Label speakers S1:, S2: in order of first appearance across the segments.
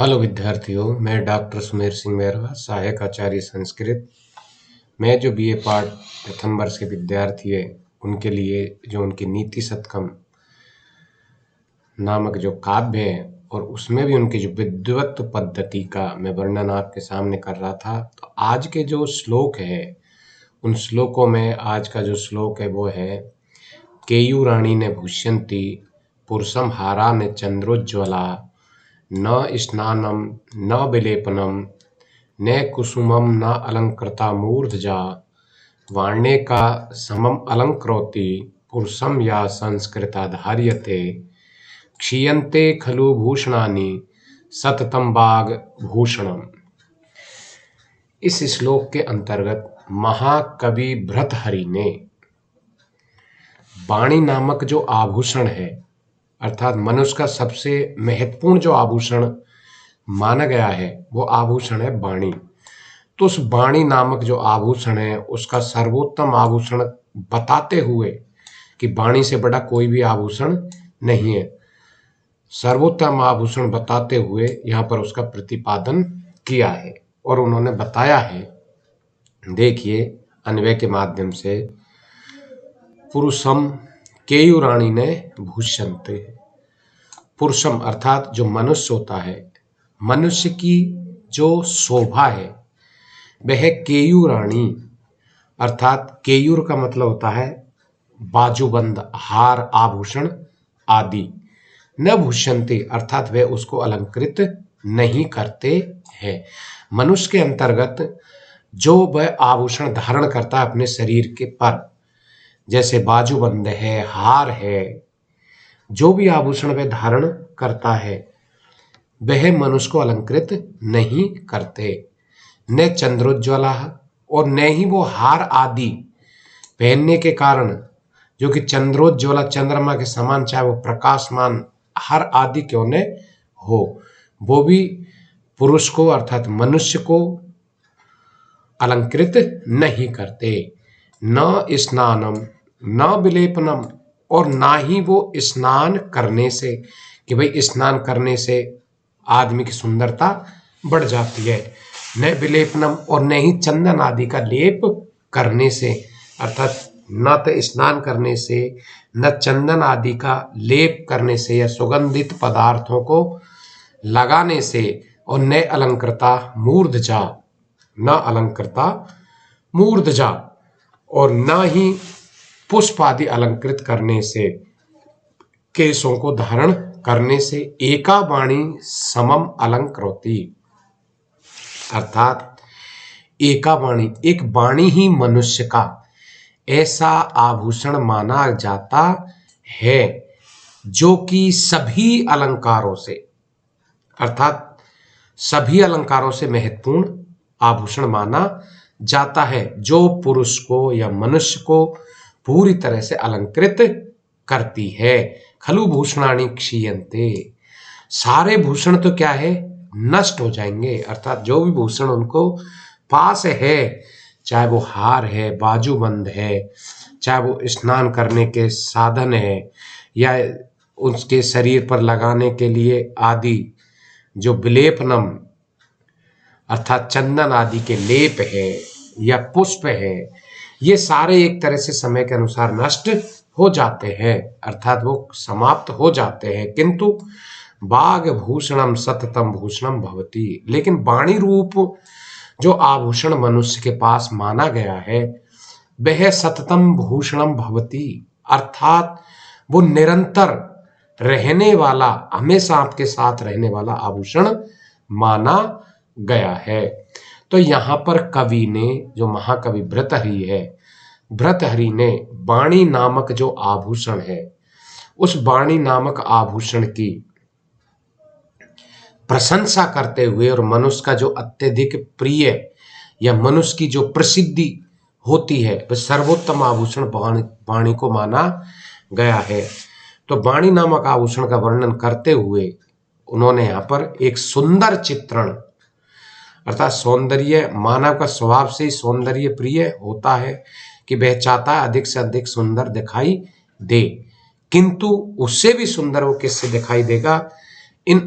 S1: Hello विद्यार्थियों, मैं doctor Sumer Singh Mehra, सहायक आचार्य संस्कृत। मैं जो बीए पार्ट प्रथम वर्ष के विद्यार्थी है उनके लिए जो उनकी नीति शतकम नामक जो काव्य है और उसमें भी उनकी जो विद्वत पद्धति का मैं वर्णन आपके सामने कर रहा था। तो आज के जो श्लोक है उन श्लोकों में आज का जो श्लोक है वो है केयूराणी ने भूष्यन्ति पुरुषम हारा ने चंद्रोज्ज्वला न स्नानम न विलेपनम न कुसुमम न अलंकृता मूर्धजा वाण्ये का समम अलंकृति पुरुषम या संस्कृता धार्यते क्षीयन्ते खलु भूषणानि सततम बाग भूषणम। इस श्लोक के अंतर्गत महाकवि भर्तृहरि ने वाणी नामक जो आभूषण है अर्थात मनुष्य का सबसे महत्वपूर्ण जो आभूषण माना गया है वो आभूषण है वाणी। तो उस वाणी नामक जो आभूषण है उसका सर्वोत्तम आभूषण बताते हुए कि वाणी से बड़ा कोई भी आभूषण नहीं है, सर्वोत्तम आभूषण बताते हुए यहाँ पर उसका प्रतिपादन किया है और उन्होंने बताया है। देखिए अन्वय के माध्यम से पुरुषम केयूराणी ने भूष्यन्ते। पुरुषम अर्थात जो मनुष्य होता है, मनुष्य की जो शोभा है वह केयूराणी अर्थात केयूर का मतलब होता है बाजूबंद, हार, आभूषण आदि। न भूष्यन्ते अर्थात वे उसको अलंकृत नहीं करते हैं। मनुष्य के अंतर्गत जो वह आभूषण धारण करता है अपने शरीर के पर, जैसे बाजूबंद है, हार है, जो भी आभूषण वह धारण करता है वह मनुष्य को अलंकृत नहीं करते। न चंद्रोज्ज्वला और न ही वो हार आदि पहनने के कारण जो कि चंद्रोज्ज्वला चंद्रमा के समान, चाहे वो प्रकाशमान हार आदि क्यों न हो, वो भी पुरुष को अर्थात मनुष्य को अलंकृत नहीं करते। न स्नानम न विलेपनम और ना ही वो स्नान करने से कि भाई स्नान करने से आदमी की सुंदरता बढ़ जाती है, न विलेपनम और न ही चंदन आदि का लेप करने से अर्थात न तो स्नान करने से न चंदन आदि का लेप करने से या सुगंधित पदार्थों को लगाने से और न अलंकृता मूर्धजा, न अलंकृता मूर्धजा और न ही पुष्प आदि अलंकृत करने से, केशों को धारण करने से। एका वाणी समम अलंकृति अर्थात एका वाणी, एक वाणी ही मनुष्य का ऐसा आभूषण माना जाता है जो कि सभी अलंकारों से अर्थात सभी अलंकारों से महत्वपूर्ण आभूषण माना जाता है, जो पुरुष को या मनुष्य को पूरी तरह से अलंकृत करती है। खलु भूषणानि क्षीयन्ते, सारे भूषण तो क्या है नष्ट हो जाएंगे, अर्थात जो भी भूषण उनको पास है, चाहे वो हार है, बाजूबंद है, चाहे वो स्नान करने के साधन है या उसके शरीर पर लगाने के लिए आदि जो विलेपनम अर्थात चंदन आदि के लेप है या पुष्प है, ये सारे एक तरह से समय के अनुसार नष्ट हो जाते हैं अर्थात वो समाप्त हो जाते हैं। किंतु बाघ भूषणम सततम भूषणम भवति, लेकिन वाणी रूप जो आभूषण मनुष्य के पास माना गया है वह सततम भूषणम भवति अर्थात वो निरंतर रहने वाला, हमेशा आपके साथ रहने वाला आभूषण माना गया है। तो यहाँ पर कवि ने, जो महाकवि भर्तृहरि है, भर्तृहरि ने वाणी नामक जो आभूषण है उस वाणी नामक आभूषण की प्रशंसा करते हुए और मनुष्य का जो अत्यधिक प्रिय या मनुष्य की जो प्रसिद्धि होती है वह सर्वोत्तम आभूषण वाणी को माना गया है। तो वाणी नामक आभूषण का वर्णन करते हुए उन्होंने यहाँ पर एक सुंदर चित्रण अर्थात सौंदर्य, मानव का स्वभाव से ही सौंदर्य प्रिय होता है कि वह चाहता है अधिक से अधिक सुंदर दिखाई दे, किंतु उससे भी सुंदर वो किससे दिखाई देगा, इन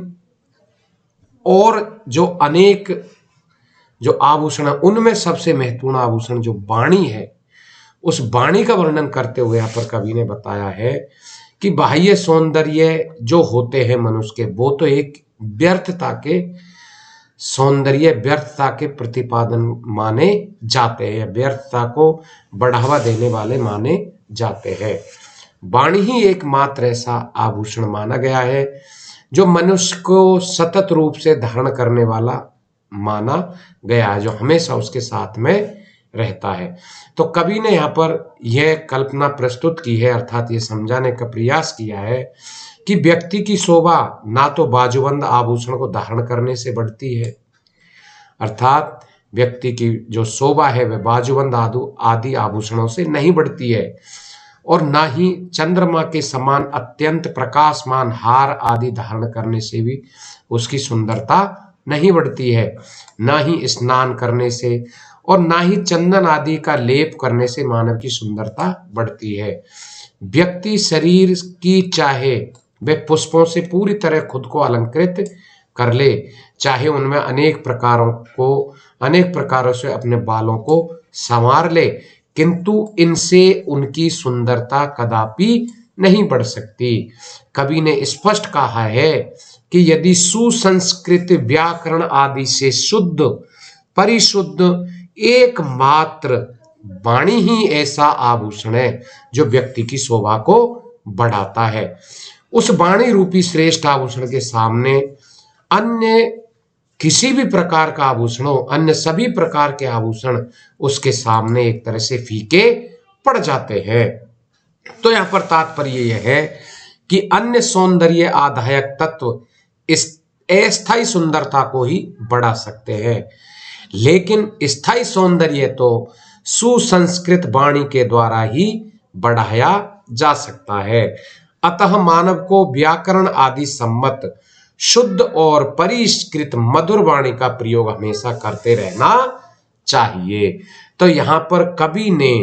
S1: और जो अनेक जो आभूषण है उनमें सबसे महत्वपूर्ण आभूषण जो वाणी है, उस वाणी का वर्णन करते हुए यहाँ पर कवि ने बताया है कि बाह्य सौंदर्य जो होते हैं मनुष्य के, वो तो एक व्यर्थता के सौंदर्य, व्यर्थता के प्रतिपादन माने जाते हैं, व्यर्थता को बढ़ावा देने वाले माने जाते हैं। वाणी ही एकमात्र ऐसा आभूषण माना गया है जो मनुष्य को सतत रूप से धारण करने वाला माना गया है, जो हमेशा उसके साथ में रहता है। तो कवि ने यहाँ पर यह कल्पना प्रस्तुत की है, अर्थात ये समझाने का प्रयास किया है कि व्यक्ति की शोभा ना तो बाजूबंद आभूषण को धारण करने से बढ़ती है, अर्थात व्यक्ति की जो शोभा है वह बाजूबंद आदि आभूषणों से नहीं बढ़ती है, और ना ही चंद्रमा के समान अत्यंत प्रकाशमान हार आदि धारण करने से भी उसकी सुंदरता नहीं बढ़ती है, ना ही स्नान करने से और ना ही चंदन आदि का लेप करने से मानव की सुंदरता बढ़ती है। व्यक्ति शरीर की चाहे वह पुष्पों से पूरी तरह खुद को अलंकृत कर ले, चाहे उनमें अनेक प्रकारों से अपने बालों को संवार ले, किंतु इनसे उनकी सुंदरता कदापि नहीं बढ़ सकती। कवि ने स्पष्ट कहा है कि यदि सुसंस्कृत व्याकरण आदि से शुद्ध परिशुद्ध एकमात्र वाणी ही ऐसा आभूषण है जो व्यक्ति की शोभा को बढ़ाता है, उस वाणी रूपी श्रेष्ठ आभूषण के सामने अन्य किसी भी प्रकार का आभूषण हो, अन्य सभी प्रकार के आभूषण उसके सामने एक तरह से फीके पड़ जाते हैं। तो यहाँ पर तात्पर्य यह है कि अन्य सौंदर्य आधायक तत्व इस अस्थायी सुंदरता को ही बढ़ा सकते हैं, लेकिन स्थायी सौंदर्य तो सुसंस्कृत वाणी के द्वारा ही बढ़ाया जा सकता है। अतः मानव को व्याकरण आदि सम्मत शुद्ध और परिष्कृत मधुर वाणी का प्रयोग हमेशा करते रहना चाहिए। तो यहां पर कवि ने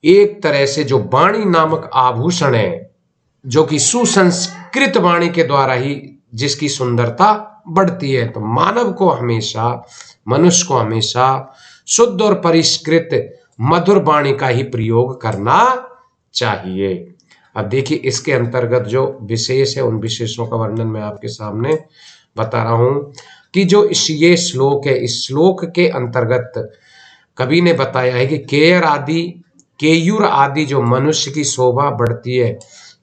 S1: एक तरह से जो वाणी नामक आभूषण है, जो कि सुसंस्कृत वाणी के द्वारा ही जिसकी सुंदरता बढ़ती है, तो मनुष्य को हमेशा शुद्ध और परिष्कृत मधुर वाणी का ही प्रयोग करना चाहिए। अब देखिए इसके अंतर्गत जो विशेष है उन विशेषों का वर्णन मैं आपके सामने बता रहा हूं कि जो ये श्लोक है, इस श्लोक के अंतर्गत कवि ने बताया है कि केयूर आदि जो मनुष्य की शोभा बढ़ती है,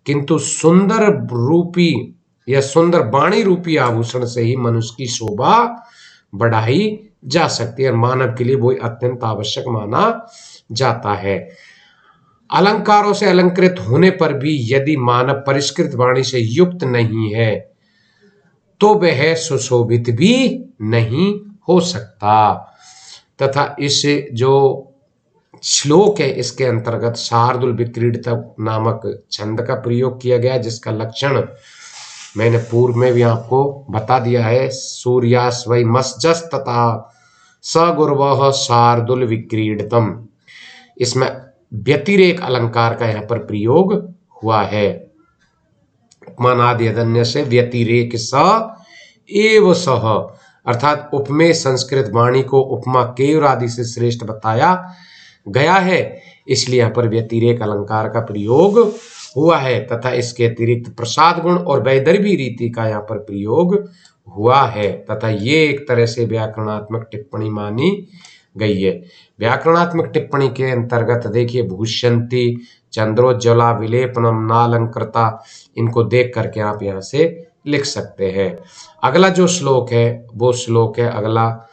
S1: किंतु सुंदर रूपी या सुंदर वाणी रूपी आभूषण से ही मनुष्य की शोभा बढ़ाई जा सकती है, मानव के लिए वो अत्यंत आवश्यक माना जाता है। अलंकारों से अलंकृत होने पर भी यदि मानव परिष्कृत वाणी से युक्त नहीं है तो वह सुशोभित भी नहीं हो सकता। तथा इस जो श्लोक है इसके अंतर्गत शार्दुल विक्रीडितम नामक छंद का प्रयोग किया गया, जिसका लक्षण मैंने पूर्व में भी आपको बता दिया है। सूर्यास्वै मस्जस तथा सगुर्वः शार्दुल विक्रीडितम, इसमें व्यतिरेक अलंकार का यहाँ पर प्रयोग हुआ है। उपमानादि अदन्य से व्यतिरेक स एव सह, अर्थात उपमेय संस्कृत वाणी को उपमा केयूर आदि से श्रेष्ठ बताया गया है, इसलिए यहाँ पर व्यतिरेक अलंकार का प्रयोग हुआ है। तथा इसके अतिरिक्त प्रसाद गुण और वैदर्भी रीति का यहाँ पर प्रयोग हुआ है, तथा ये एक तरह से व्याकरणात्मक टिप्पणी मानी गई है। व्याकरणात्मक टिप्पणी के अंतर्गत देखिए भूष्यंती चंद्रोज्ज्वला विलेपनम नालंकृता, इनको देख करके आप यहाँ से लिख सकते हैं। अगला जो श्लोक है वो श्लोक है अगला,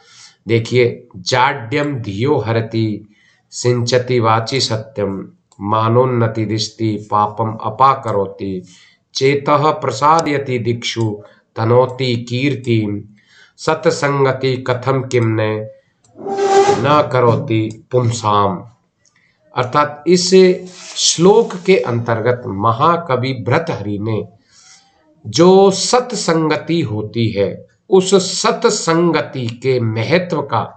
S1: देखिए जाड्यम धियो हरति सिंचति वाचि सत्यम मानोन्नति दिष्टि पापम अपाकरोति चेतः प्रसादयति दिक्षु तनोति कीर्ति सत्संगति कथम किमने न करोति पुंसाम। अर्थात इस श्लोक के अंतर्गत महाकवि भर्तृहरि ने जो सत्संगति होती है उस सत्संगति के महत्व का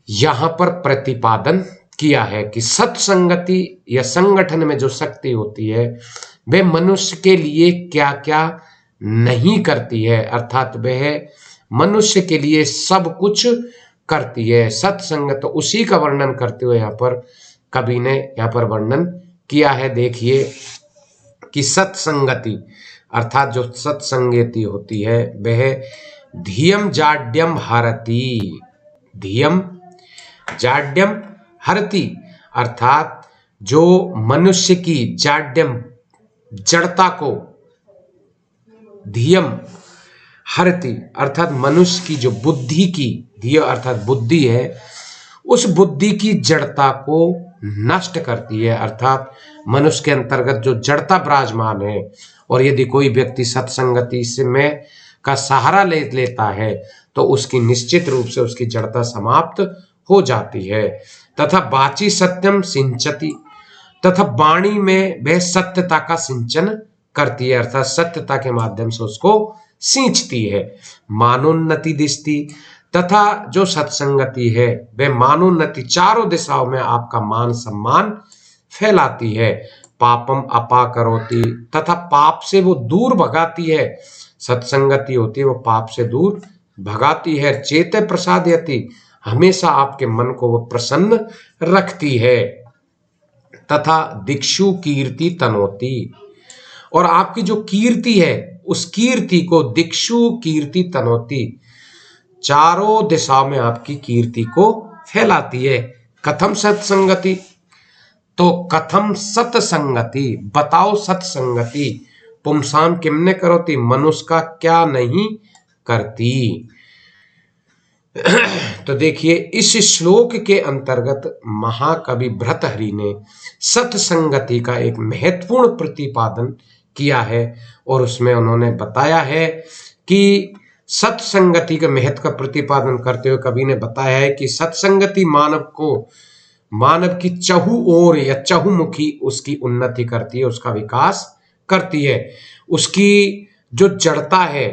S1: यहाँ पर प्रतिपादन किया है कि सत्संगति या संगठन में जो शक्ति होती है वे मनुष्य के लिए क्या क्या नहीं करती है, अर्थात वह मनुष्य के लिए सब कुछ करती है। सत्संग तो उसी का वर्णन करते हुए यहाँ पर कवि ने यहाँ पर वर्णन किया है। देखिए कि सत्संगति अर्थात जो सत्संगति होती है वह धियम जाड्यम हरति, धियम जाड्यम हरति अर्थात जो मनुष्य की जाड्यम जड़ता को, धियम हरति अर्थात मनुष्य की जो बुद्धि की, धिय अर्थात बुद्धि है, उस बुद्धि की जड़ता को नष्ट करती है। अर्थात मनुष्य के अंतर्गत जो जड़ता विराजमान है और यदि कोई व्यक्ति सत्संगति से में का सहारा लेता है तो उसकी निश्चित रूप से उसकी जड़ता समाप्त हो जाती है। तथा वाची सत्यम सिंचति तथा वाणी में वह सत्यता का सिंचन करती है, अर्थात सत्यता के माध्यम से उसको सींचती है। मानोन्नति दिशती तथा जो सत्संगति है वह मानोन्नति चारों दिशाओं में आपका मान सम्मान फैलाती है। पापम अपा करोति तथा पाप से वो दूर भगाती है, सत्संगति होती है वो पाप से दूर भगाती है। चेते प्रसादयति हमेशा आपके मन को वो प्रसन्न रखती है। तथा दिक्षु कीर्ति तनोति और आपकी जो कीर्ति है उस कीर्ति को दिक्षु कीर्ति तनोति चारों दिशाओं में आपकी कीर्ति को फैलाती है। कथम सत्संगति तो कथम सत्संगति बताओ सत्संगति पुंसाम किमने करोति मनुष्य का क्या नहीं करती। तो देखिए इस श्लोक के अंतर्गत महाकवि भर्तृहरि ने सत्संगति का एक महत्वपूर्ण प्रतिपादन किया है और उसमें उन्होंने बताया है कि सत्संगति के महत्व का प्रतिपादन करते हुए कवि ने बताया है कि सत्संगति मानव की चहु ओर या चहुमुखी उसकी उन्नति करती है, उसका विकास करती है। उसकी जो जड़ता है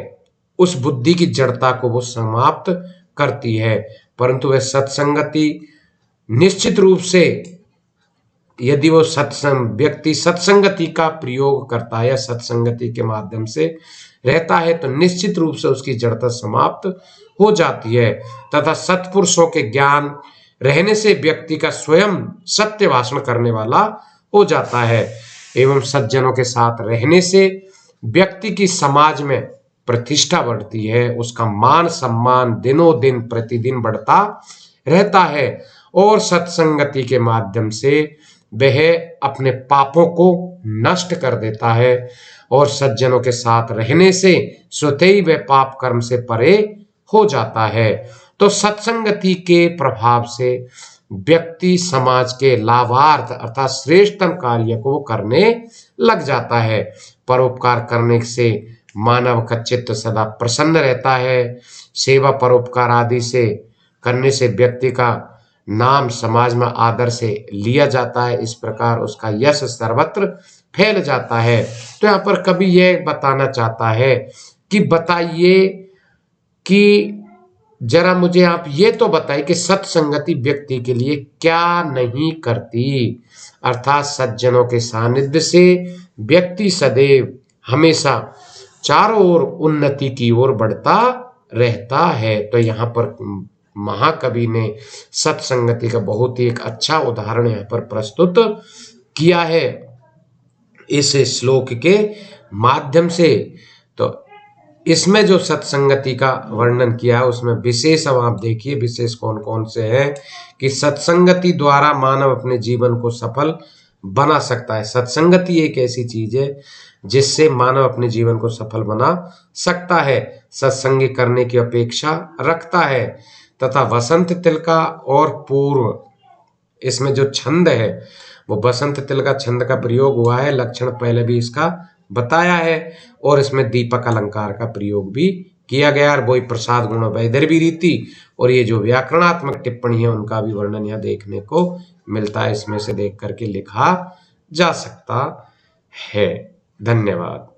S1: उस बुद्धि की जड़ता को वो समाप्त करती है। परंतु वह सत्संगति निश्चित रूप से यदि वो व्यक्ति सत्संगति का प्रयोग करता है या सत्संगति के माध्यम से रहता है तो निश्चित रूप से उसकी जड़ता समाप्त हो जाती है। तथा सत्पुरुषों के ज्ञान रहने से व्यक्ति का स्वयं सत्य भाषण करने वाला हो जाता है एवं सज्जनों के साथ रहने से व्यक्ति की समाज में प्रतिष्ठा बढ़ती है, उसका मान सम्मान दिनों दिन प्रतिदिन बढ़ता रहता है और सत्संगति के माध्यम से वह अपने पापों को नष्ट कर देता है और सज्जनों के साथ रहने से स्वतः ही वह पाप कर्म से परे हो जाता है। तो सत्संगति के प्रभाव से व्यक्ति समाज के लाभार्थ अर्थात श्रेष्ठतम कार्य को करने लग जाता है। परोपकार करने से मानव का चित्त सदा प्रसन्न रहता है। सेवा परोपकार आदि से करने से व्यक्ति का नाम समाज में आदर से लिया जाता है, इस प्रकार उसका यश सर्वत्र फैल जाता है। तो यहाँ पर कवि यह बताना चाहता है कि बताइए कि जरा मुझे आप ये तो बताइए कि सत्संगति व्यक्ति के लिए क्या नहीं करती, अर्थात सज्जनों के सानिध्य से व्यक्ति सदैव हमेशा चारों ओर उन्नति की ओर बढ़ता रहता है। तो यहाँ पर महाकवि ने सत्संगति का बहुत ही एक अच्छा उदाहरण यहाँ पर प्रस्तुत किया है इस श्लोक के माध्यम से। तो इसमें जो सत्संगति का वर्णन किया है उसमें विशेष अब आप देखिए विशेष कौन कौन से हैं कि सत्संगति द्वारा मानव अपने जीवन को सफल बना सकता है। सत्संगति एक ऐसी चीज है जिससे मानव अपने जीवन को सफल बना सकता है, सत्संगी करने की अपेक्षा रखता है। तथा वसंत तिलका और पूर्व इसमें जो छंद है वो वसंत तिलका छंद का प्रयोग हुआ है, लक्षण पहले भी इसका बताया है और इसमें दीपक अलंकार का प्रयोग भी किया गया और वही प्रसाद गुण वैदर्भी रीति और ये जो व्याकरणात्मक टिप्पणी है उनका भी वर्णन यहाँ देखने को मिलता है, इसमें से देख करके लिखा जा सकता है। धन्यवाद।